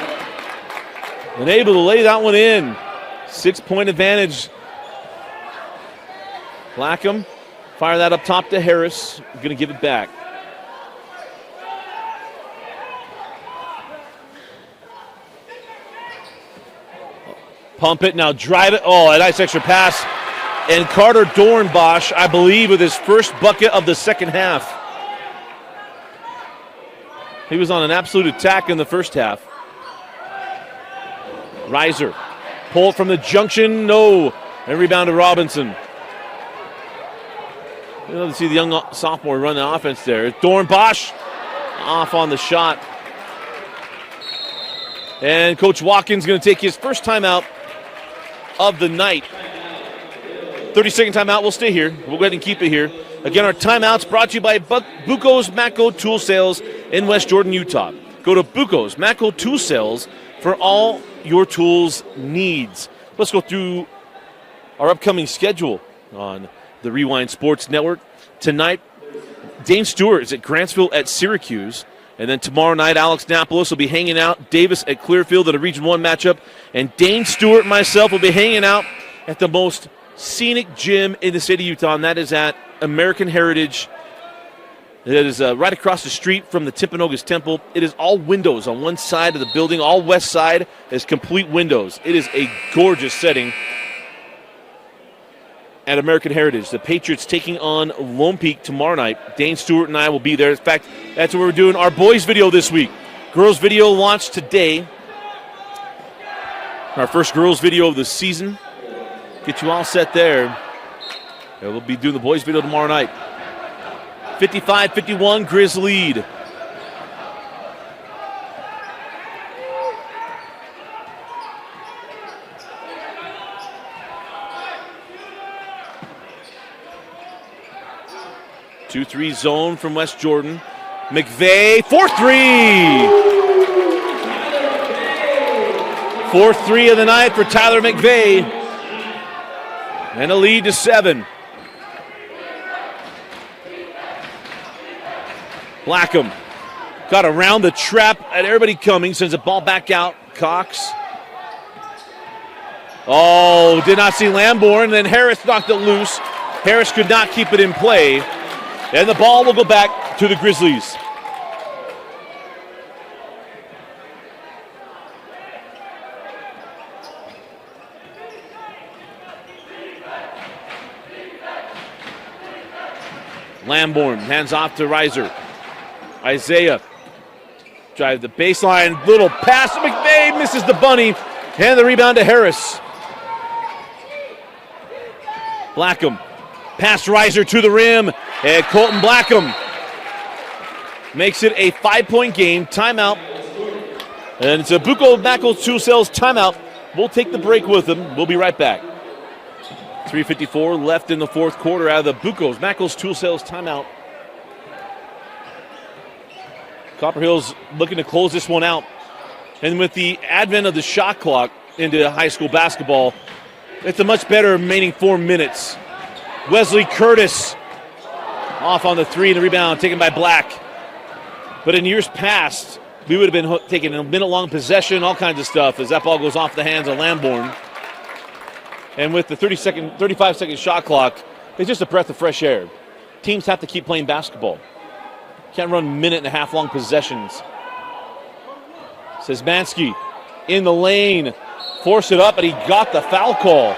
And able to lay that one in. 6-point advantage. Blackham, fire that up top to Harris. Going to give it back. Pump it, now drive it. Oh, a nice extra pass. And Carter Dornbosch, I believe, with his first bucket of the second half. He was on an absolute attack in the first half. Reiser, pull it from the junction, no. And rebound to Robinson. You love to see the young sophomore run the offense there. Dornbosch off on the shot. And Coach Watkins going to take his first timeout of the night. 30-second timeout. We'll stay here. We'll go ahead and keep it here. Again, our timeouts brought to you by Buco's Matco Tool Sales in West Jordan, Utah. Go to Buco's Matco Tool Sales for all your tools needs. Let's go through our upcoming schedule on the Rewind Sports Network. Tonight, Dane Stewart is at Grantsville at Syracuse. And then tomorrow night, Alex Napolis will be hanging out. Davis at Clearfield at a Region 1 matchup. And Dane Stewart and myself will be hanging out at the most scenic gym in the state of Utah, and that is at American Heritage. It is right across the street from the Timpanogos Temple. It is all windows on one side of the building. All west side is complete windows. It is a gorgeous setting at American Heritage. The Patriots taking on Lone Peak tomorrow night. Dane Stewart and I will be there. In fact, that's where we're doing our boys video this week. Girls video launched today. Our first girls video of the season. Get you all set there. And we'll be doing the boys video tomorrow night. 55-51, Grizz lead. Two-three zone from West Jordan. McVeigh, 4-3. Fourth three of the night for Tyler McVeigh. And a lead to 7. Blackham got around the trap and everybody coming, sends a ball back out. Cox. Oh, did not see Lamborn. Then Harris knocked it loose. Harris could not keep it in play. And the ball will go back to the Grizzlies. Lamborn hands off to Reiser. Isaiah drive the baseline. Little pass to McVeigh. Misses the bunny. And the rebound to Harris. Blackham. Pass Reiser to the rim. And Colton Blackham makes it a 5-point game. Timeout. And it's a Buco Matco Tool Sales timeout. We'll take the break with them. We'll be right back. 3:54 left in the fourth quarter out of the Buco's Matco's Tool Sales timeout. Copper Hills looking to close this one out. And with the advent of the shot clock into high school basketball, it's a much better remaining 4 minutes. Wesley Curtis off on the three, and the rebound taken by Black. But in years past, we would have been taking a minute-long possession, all kinds of stuff, as that ball goes off the hands of Lamborn. And with the 35-second shot clock, it's just a breath of fresh air. Teams have to keep playing basketball. Can't run minute-and-a-half-long possessions. Szymanski in the lane, forced it up, but he got the foul call.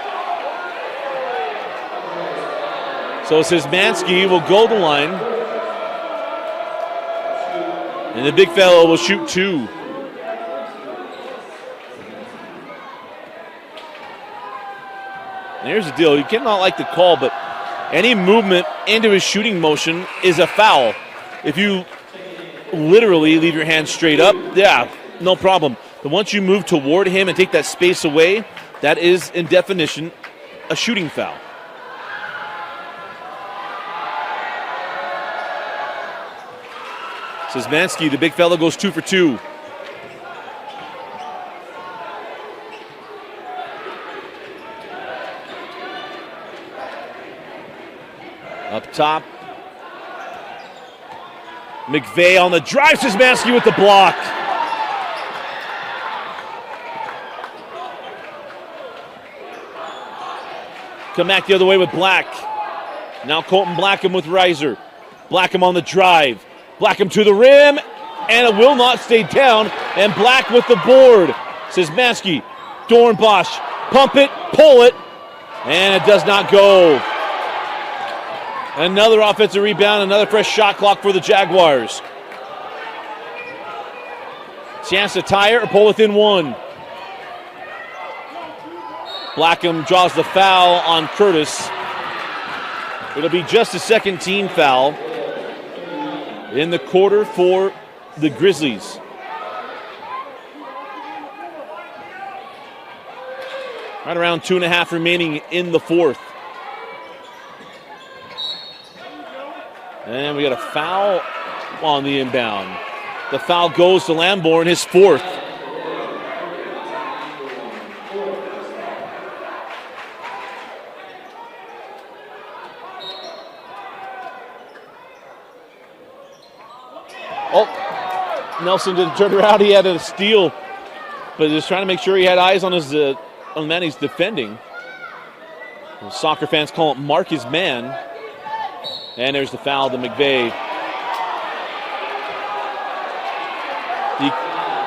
So Szymanski will go the line. And the big fellow will shoot 2. And here's the deal. You cannot like the call, but any movement into his shooting motion is a foul. If you literally leave your hands straight up, yeah, no problem. But once you move toward him and take that space away, that is, in definition, a shooting foul. Szymanski, the big fella, goes 2 for 2. Up top. McVeigh on the drive. Szymanski with the block. Come back the other way with Black. Now Colton Blackham with Reiser. Blackham on the drive. Blackham to the rim, and it will not stay down. And Black with the board. Szymanski, Dornbosch, pump it, pull it, and it does not go. Another offensive rebound, another fresh shot clock for the Jaguars. Chance to tie it or pull within 1. Blackham draws the foul on Curtis. It'll be just a second team foul in the quarter for the Grizzlies. Right around 2.5 remaining in the fourth. And we got a foul on the inbound. The foul goes to Lamborn, his 4th. Oh, Nelson didn't turn around. He had a steal, but just trying to make sure he had eyes on his on the man he's defending. The soccer fans call it mark his man. And there's the foul to McVeigh.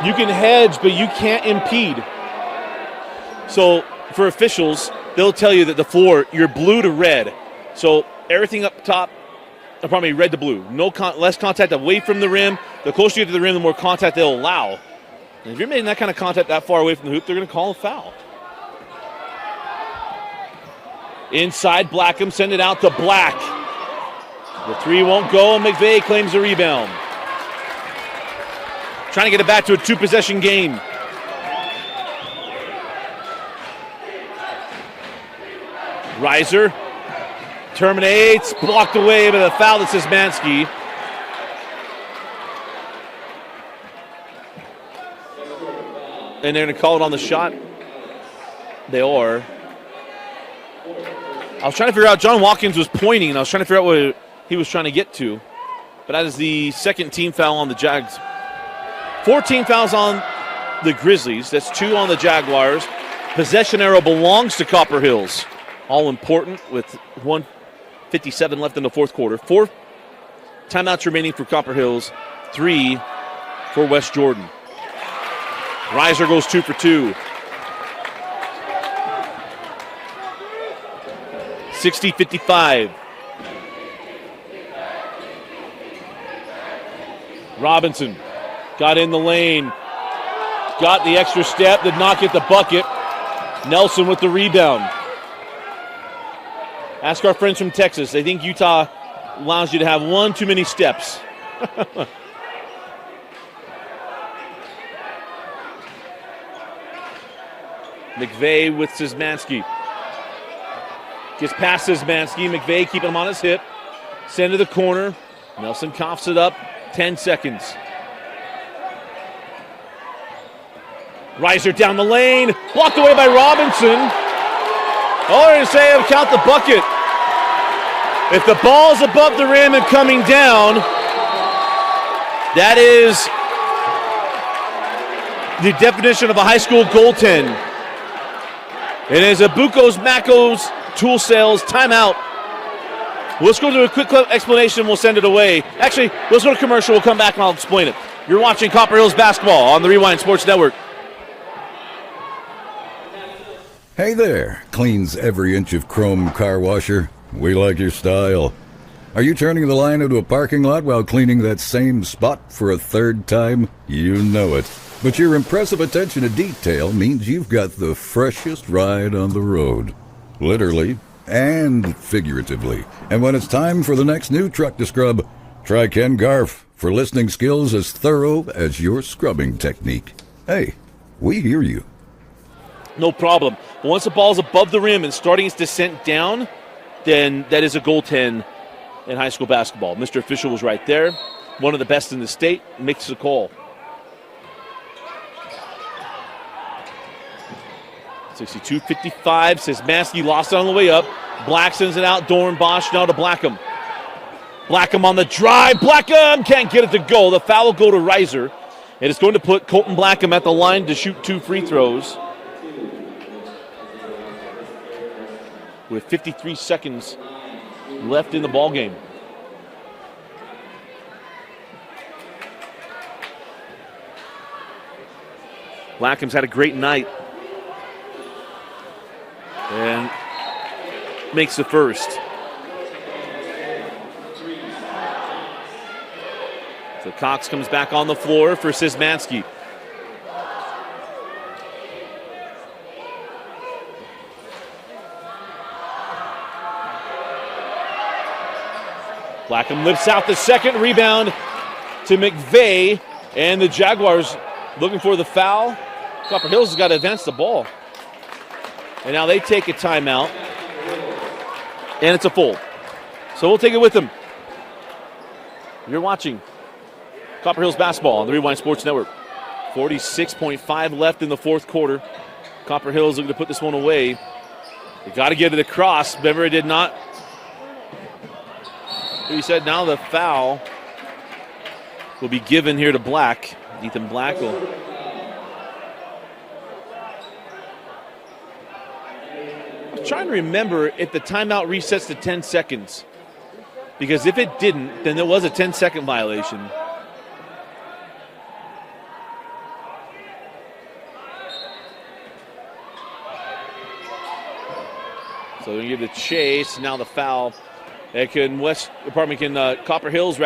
You can hedge, but you can't impede. So for officials, they'll tell you that the floor, you're blue to red. So everything up top, probably red to blue. Less contact away from the rim. The closer you get to the rim, the more contact they'll allow. And if you're making that kind of contact that far away from the hoop, they're going to call a foul. Inside, Blackham, send it out to Black. The 3 won't go, and McVeigh claims the rebound. Trying to get it back to a 2-possession game. Reiser terminates, blocked away by the foul to Szymanski. And they're going to call it on the shot. They are. I was trying to figure out, John Watkins was pointing, and I was trying to figure out what he was trying to get to. But that is the second team foul on the Jags. 14 fouls on the Grizzlies. That's 2 on the Jaguars. Possession arrow belongs to Copper Hills. All important with 1:57 left in the fourth quarter. 4 timeouts remaining for Copper Hills. 3 for West Jordan. Reiser goes 2 for 2. 60-55. Robinson got in the lane. Got the extra step, did not get the bucket. Nelson with the rebound. Ask our friends from Texas. They think Utah allows you to have one too many steps. McVeigh with Szymanski. Gets past Szymanski. McVeigh keeping him on his hip. Send to the corner. Nelson coughs it up. 10 seconds. Reiser down the lane, blocked away by Robinson. All they're going to say is count the bucket. If the ball's above the rim and coming down, that is the definition of a high school goaltend. It is a Bucos Macos Tool Sales timeout. Let's go to a quick explanation. We'll send it away. Actually, let's go to commercial. We'll come back and I'll explain it. You're watching Copper Hills basketball on the Rewind Sports Network. Hey there, cleans every inch of chrome car washer. We like your style. Are you turning the line into a parking lot while cleaning that same spot for a third time? You know it. But your impressive attention to detail means you've got the freshest ride on the road. Literally and figuratively. And when it's time for the next new truck to scrub, try Ken Garf for listening skills as thorough as your scrubbing technique. Hey, we hear you. No problem. But once the ball's above the rim and starting its descent down, then that is a goaltend in high school basketball. Mr. Official was right there. One of the best in the state. Makes the call. 62-55. Szymanski lost it on the way up. Black sends it out. Dornbosch now to Blackham. Blackham on the drive. Blackham can't get it to go. The foul will go to Reiser. And it's going to put Colton Blackham at the line to shoot 2 free throws. With 53 seconds left in the ball game. Blackham's had a great night. And makes the first. So Cox comes back on the floor for Szymanski. Blackham lifts out the second, rebound to McVeigh, and the Jaguars looking for the foul. Copper Hills has got to advance the ball. And now they take a timeout, and it's a full. So we'll take it with them. You're watching Copper Hills basketball on the Rewind Sports Network. 46.5 left in the fourth quarter. Copper Hills looking to put this one away. They got to get it across. Beverly did not. He said now the foul will be given here to Black. Ethan Black will. I'm trying to remember if the timeout resets to 10 seconds. Because if it didn't, then there was a 10-second violation. So they give the chase. Now the foul. Can Copper Hills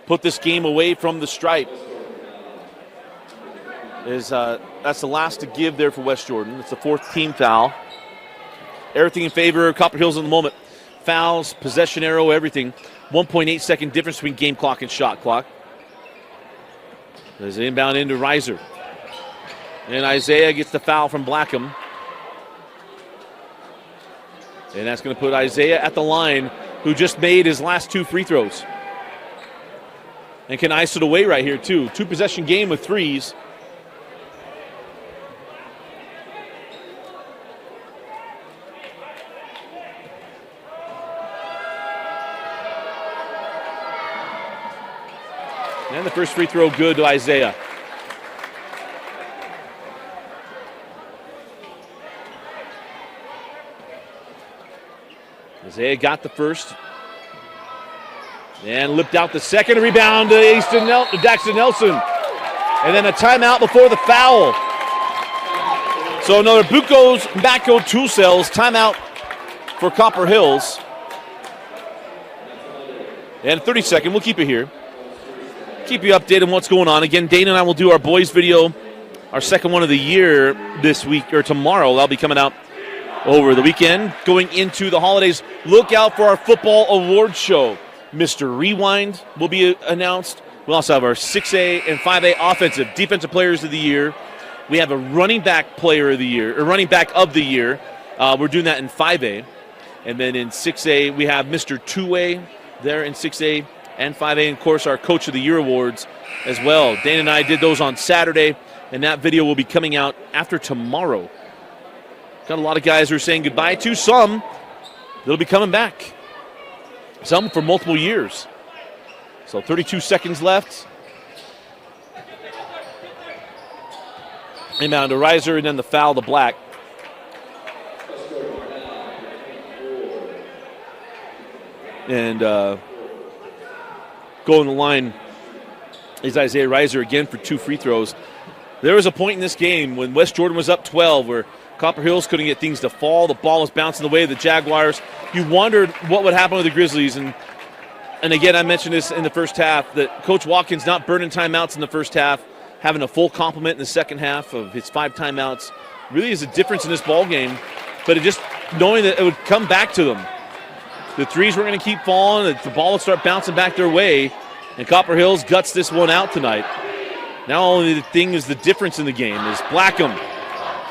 put this game away from the stripe? That's the last to give there for West Jordan. It's the fourth team foul. Everything in favor of Copper Hills in the moment. Fouls, possession arrow, everything. 1.8 second difference between game clock and shot clock. There's an inbound into Reiser. And Isaiah gets the foul from Blackham. And that's going to put Isaiah at the line, who just made his last 2 free throws. And can ice it away right here, too. 2-possession game with threes. And the first free throw good to Isaiah. Isaiah got the first. And lipped out the second. Rebound to Daxton Nelson. And then a timeout before the foul. So another Bucos Macco Tool Sales timeout for Copper Hills. And 30-second, we'll keep it here. Keep you updated on what's going on. Again, Dana and I will do our boys video, our second one of the year this week, or tomorrow. That'll be coming out over the weekend. Going into the holidays, look out for our football award show. Mr. Rewind will be announced. We'll also have our 6A and 5A offensive, defensive players of the year. We have a running back player of the year, or running back of the year. We're doing that in 5A. And then in 6A, we have Mr. 2A there in 6A and 5A. And, of course, our Coach of the Year awards as well. Dana and I did those on Saturday. and that video will be coming out after tomorrow. Got a lot of guys who are saying goodbye to some that'll be coming back. Some for multiple years. So 32 seconds left. Inbound to Reiser, and then the foul to Black. And going the line is Isaiah Reiser again for 2 free throws. There was a point in this game when West Jordan was up 12 where Copper Hills couldn't get things to fall. The ball was bouncing the way of the Jaguars. You wondered what would happen with the Grizzlies. And again, I mentioned this in the first half, that Coach Watkins not burning timeouts in the first half, having a full complement in the second half of his 5 timeouts really is a difference in this ball game. But it just knowing that it would come back to them. The threes were going to keep falling, that the ball would start bouncing back their way, and Copper Hills guts this one out tonight. Now only the thing is the difference in the game is Blackham.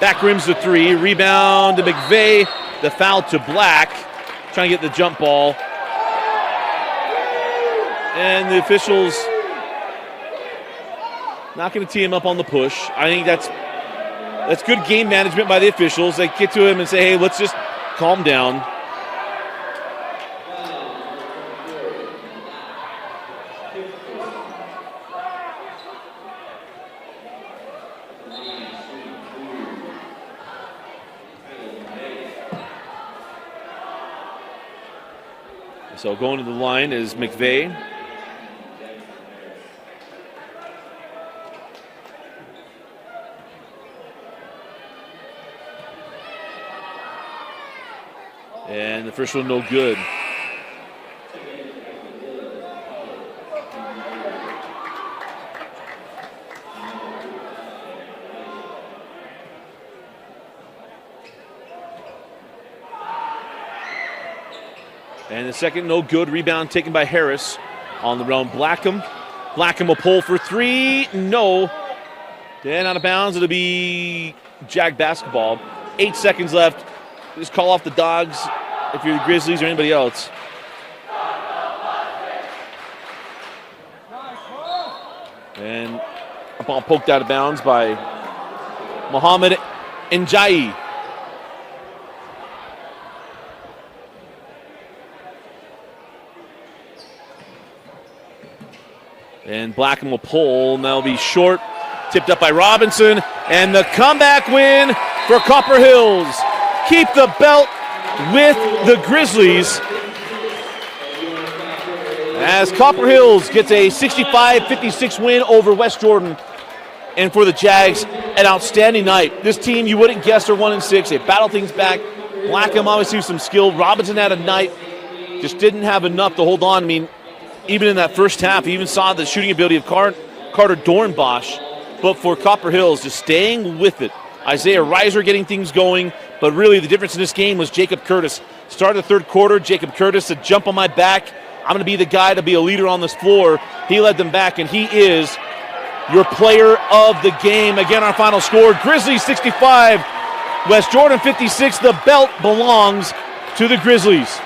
Back rims the 3, rebound to McVeigh, the foul to Black, trying to get the jump ball. And the officials not going to tee him up on the push. I think that's good game management by the officials. They get to him and say, hey, let's just calm down. So going to the line is McVeigh. And the first one no good. And the second no good. Rebound taken by Harris on the run. Blackham. Blackham will pull for 3. No. Then out of bounds. It'll be Jag basketball. 8 seconds left. Just call off the Dogs if you're the Grizzlies or anybody else. And a ball poked out of bounds by Muhammad Njayi. And Blackham will pull, and that'll be short. Tipped up by Robinson, and the comeback win for Copper Hills. Keep the belt with the Grizzlies as Copper Hills gets a 65-56 win over West Jordan. And for the Jags, an outstanding night. This team, you wouldn't guess, are 1-6. They battle things back. Blackham obviously with some skill. Robinson had a night, just didn't have enough to hold on. I mean, even in that first half, you even saw the shooting ability of Carter Dornbosch. But for Copper Hills, just staying with it. Isaiah Reiser getting things going. But really the difference in this game was Jacob Curtis. Started the third quarter, Jacob Curtis said, jump on my back. I'm going to be the guy to be a leader on this floor. He led them back, and he is your player of the game. Again, our final score, Grizzlies 65, West Jordan 56. The belt belongs to the Grizzlies.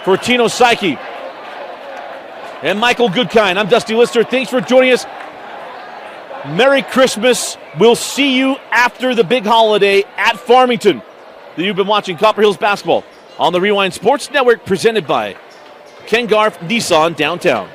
For Tino Psyche and Michael Goodkind, I'm Dusty Lister. Thanks for joining us. Merry Christmas. We'll see you after the big holiday at Farmington. You've been watching Copper Hills basketball on the Rewind Sports Network, presented by Ken Garff Nissan Downtown.